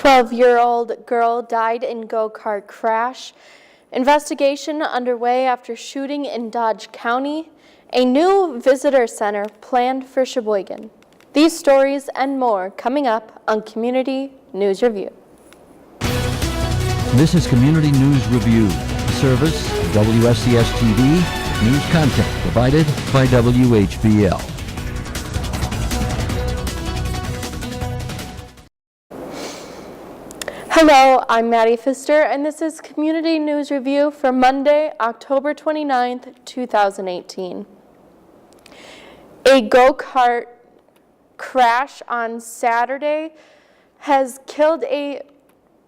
12-year-old girl died in go-kart crash. Investigation underway after shooting in Dodge County. A new visitor center planned for Sheboygan. These stories and more coming up on Community News Review. This is Community News Review, a service of WSCS TV, news content provided by WHBL. Hello, I'm Maddie Pfister, and this is Community News Review for Monday, October 29th, 2018. A go-kart crash on Saturday has killed a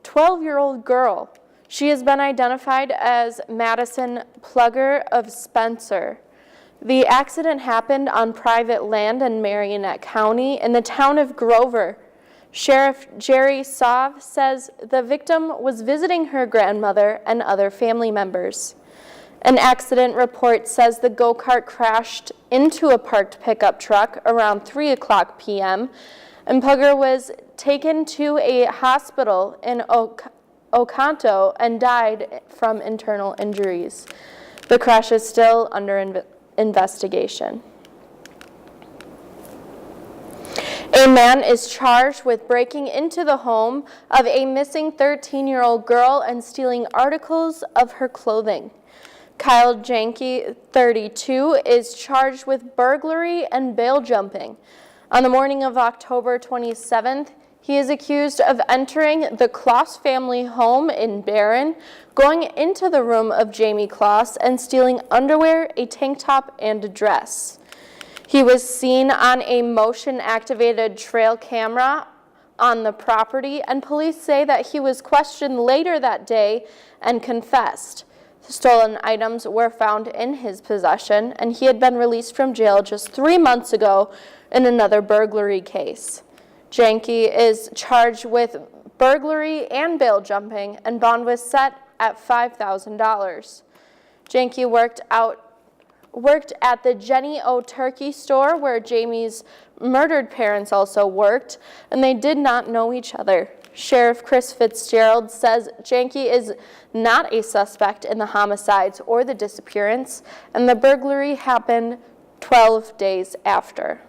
12-year-old girl. She has been identified as Madison Plugger of Spencer. The accident happened on private land in Marionette County in the town of Grover. Sheriff Jerry Sauve says the victim was visiting her grandmother and other family members. An accident report says the go-kart crashed into a parked pickup truck around 3 o'clock p.m. and Plugger was taken to a hospital in Oconto and died from internal injuries. The crash is still under investigation. A man is charged with breaking into the home of a missing 13-year-old girl and stealing articles of her clothing. Kyle Janke, 32, is charged with burglary and bail jumping. On the morning of October 27th, he is accused of entering the Kloss family home in Barron, going into the room of Jamie Kloss and stealing underwear, a tank top, and a dress. He was seen on a motion-activated trail camera on the property, and police say that he was questioned later that day and confessed. Stolen items were found in his possession, and he had been released from jail just 3 months ago in another burglary case. Janke is charged with burglary and bail jumping, and bond was set at $5,000. Janke worked at the Jenny O Turkey store where Jamie's murdered parents also worked, and they did not know each other. Sheriff Chris Fitzgerald says Janke is not a suspect in the homicides or the disappearance, and the burglary happened 12 days after.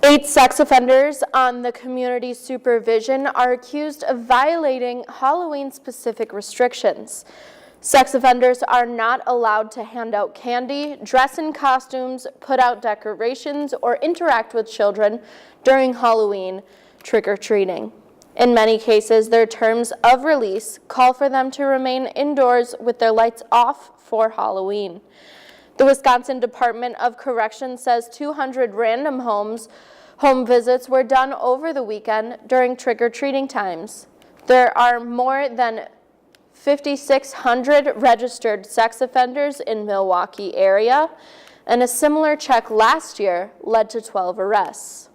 8 sex offenders on the community supervision are accused of violating Halloween-specific restrictions. Sex offenders are not allowed to hand out candy, dress in costumes, put out decorations, or interact with children during Halloween trick-or-treating. In many cases, their terms of release call for them to remain indoors with their lights off for Halloween. The Wisconsin Department of Corrections says 200 random home visits were done over the weekend during trick-or-treating times. There are more than 5,600 registered sex offenders in Milwaukee area, and a similar check last year led to 12 arrests.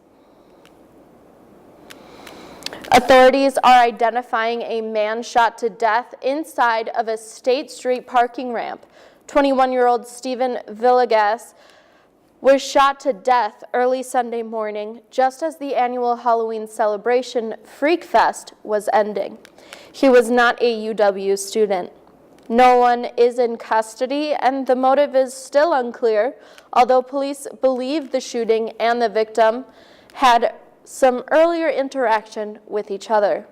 Authorities are identifying a man shot to death inside of a State Street parking ramp. 21-year-old Stephen Villegas was shot to death early Sunday morning just as the annual Halloween celebration Freak Fest was ending. He was not a UW student. No one is in custody, and the motive is still unclear, although police believe the shooting and the victim had some earlier interaction with each other.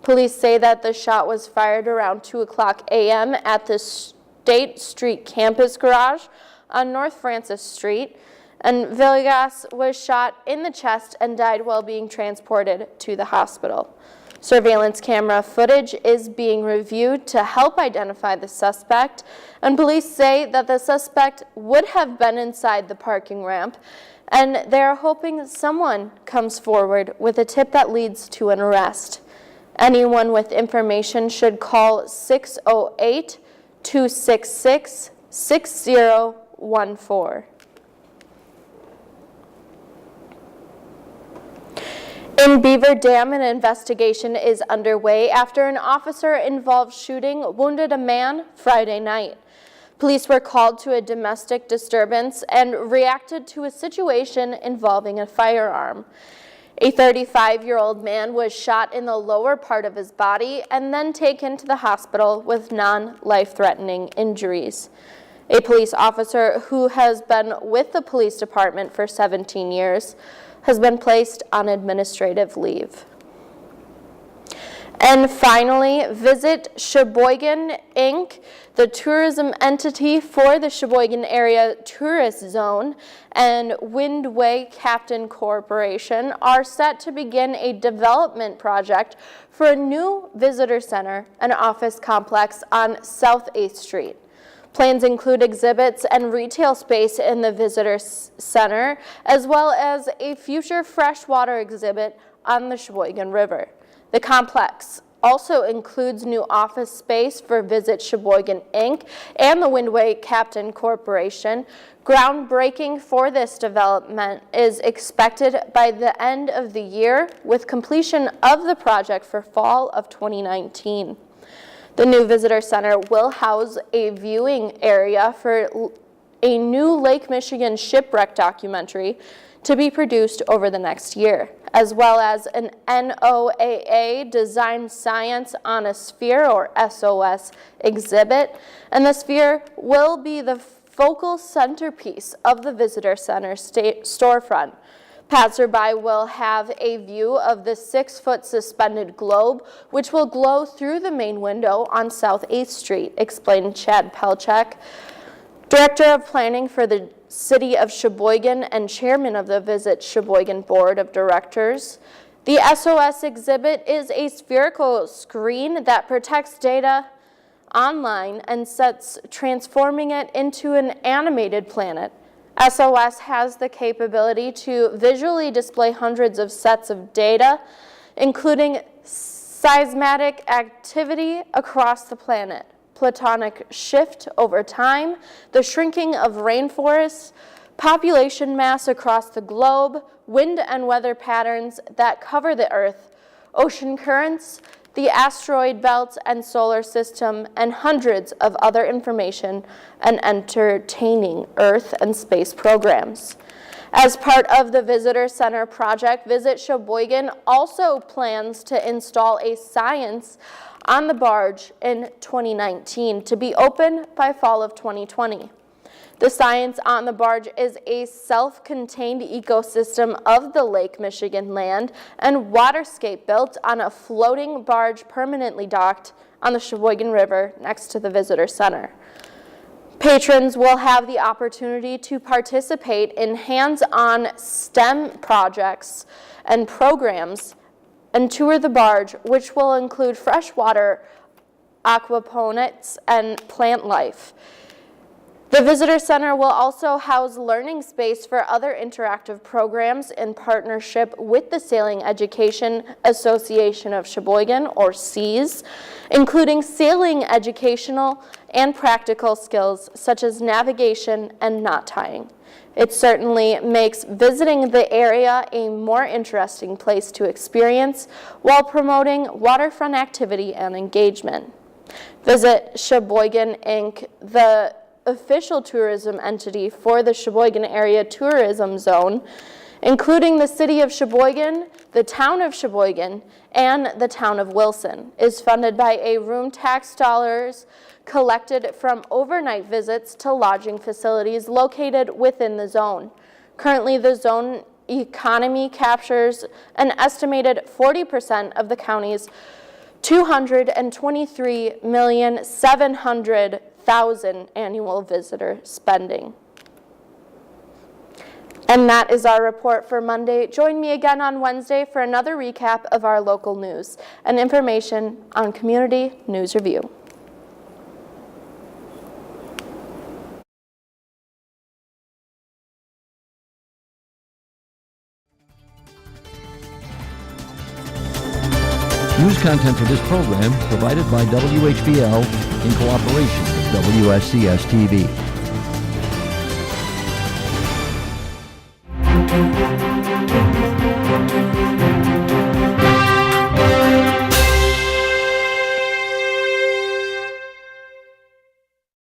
Police say that the shot was fired around 2 o'clock a.m. at the State Street campus garage on North Francis Street, and Villegas was shot in the chest and died while being transported to the hospital. Surveillance camera footage is being reviewed to help identify the suspect, and police say that the suspect would have been inside the parking ramp, and they are hoping someone comes forward with a tip that leads to an arrest. Anyone with information should call 608-266-6014. In Beaver Dam, an investigation is underway after an officer-involved shooting wounded a man Friday night. Police were called to a domestic disturbance and reacted to a situation involving a firearm. A 35-year-old man was shot in the lower part of his body and then taken to the hospital with non-life-threatening injuries. A police officer who has been with the police department for 17 years has been placed on administrative leave. And finally, Visit Sheboygan, Inc., the tourism entity for the Sheboygan Area Tourist Zone, and Windway Captain Corporation are set to begin a development project for a new visitor center and office complex on South 8th Street. Plans include exhibits and retail space in the visitor center, as well as a future freshwater exhibit on the Sheboygan River. The complex also includes new office space for Visit Sheboygan, Inc. and the Windway Captain Corporation. Groundbreaking for this development is expected by the end of the year, with completion of the project for fall of 2019. The new visitor center will house a viewing area for a new Lake Michigan shipwreck documentary to be produced over the next year, as well as an NOAA Design Science on a Sphere, or SOS, exhibit, and the sphere will be the focal centerpiece of the visitor center storefront. Passerby will have a view of the 6-foot suspended globe, which will glow through the main window on South 8th Street, explained Chad Pelchak, Director of Planning for the City of Sheboygan and Chairman of the Visit Sheboygan Board of Directors. The SOS exhibit is a spherical screen that protects data online and transforming it into an animated planet. SOS has the capability to visually display hundreds of sets of data, including seismic activity across the planet, platonic shift over time, the shrinking of rainforests, population mass across the globe, wind and weather patterns that cover the Earth, ocean currents, the asteroid belt and solar system, and hundreds of other information and entertaining Earth and space programs. As part of the Visitor Center project, Visit Sheboygan also plans to install a science on the barge in 2019 to be open by fall of 2020. The science on the barge is a self-contained ecosystem of the Lake Michigan land and waterscape built on a floating barge permanently docked on the Sheboygan River next to the Visitor Center. Patrons will have the opportunity to participate in hands-on STEM projects and programs and tour the barge, which will include freshwater aquaponics and plant life. The Visitor Center will also house learning space for other interactive programs in partnership with the Sailing Education Association of Sheboygan, or SEAS, including sailing educational and practical skills such as navigation and knot tying. It certainly makes visiting the area a more interesting place to experience while promoting waterfront activity and engagement. Visit Sheboygan, Inc., the official tourism entity for the Sheboygan Area Tourism Zone, including the City of Sheboygan, the Town of Sheboygan, and the Town of Wilson, is funded by a room tax dollars collected from overnight visits to lodging facilities located within the zone. Currently, the zone economy captures an estimated 40% of the county's $223,700,000 annual visitor spending. And that is our report for Monday. Join me again on Wednesday for another recap of our local news and information on Community News Review. News content for this program provided by WHBL in cooperation with WSCS TV.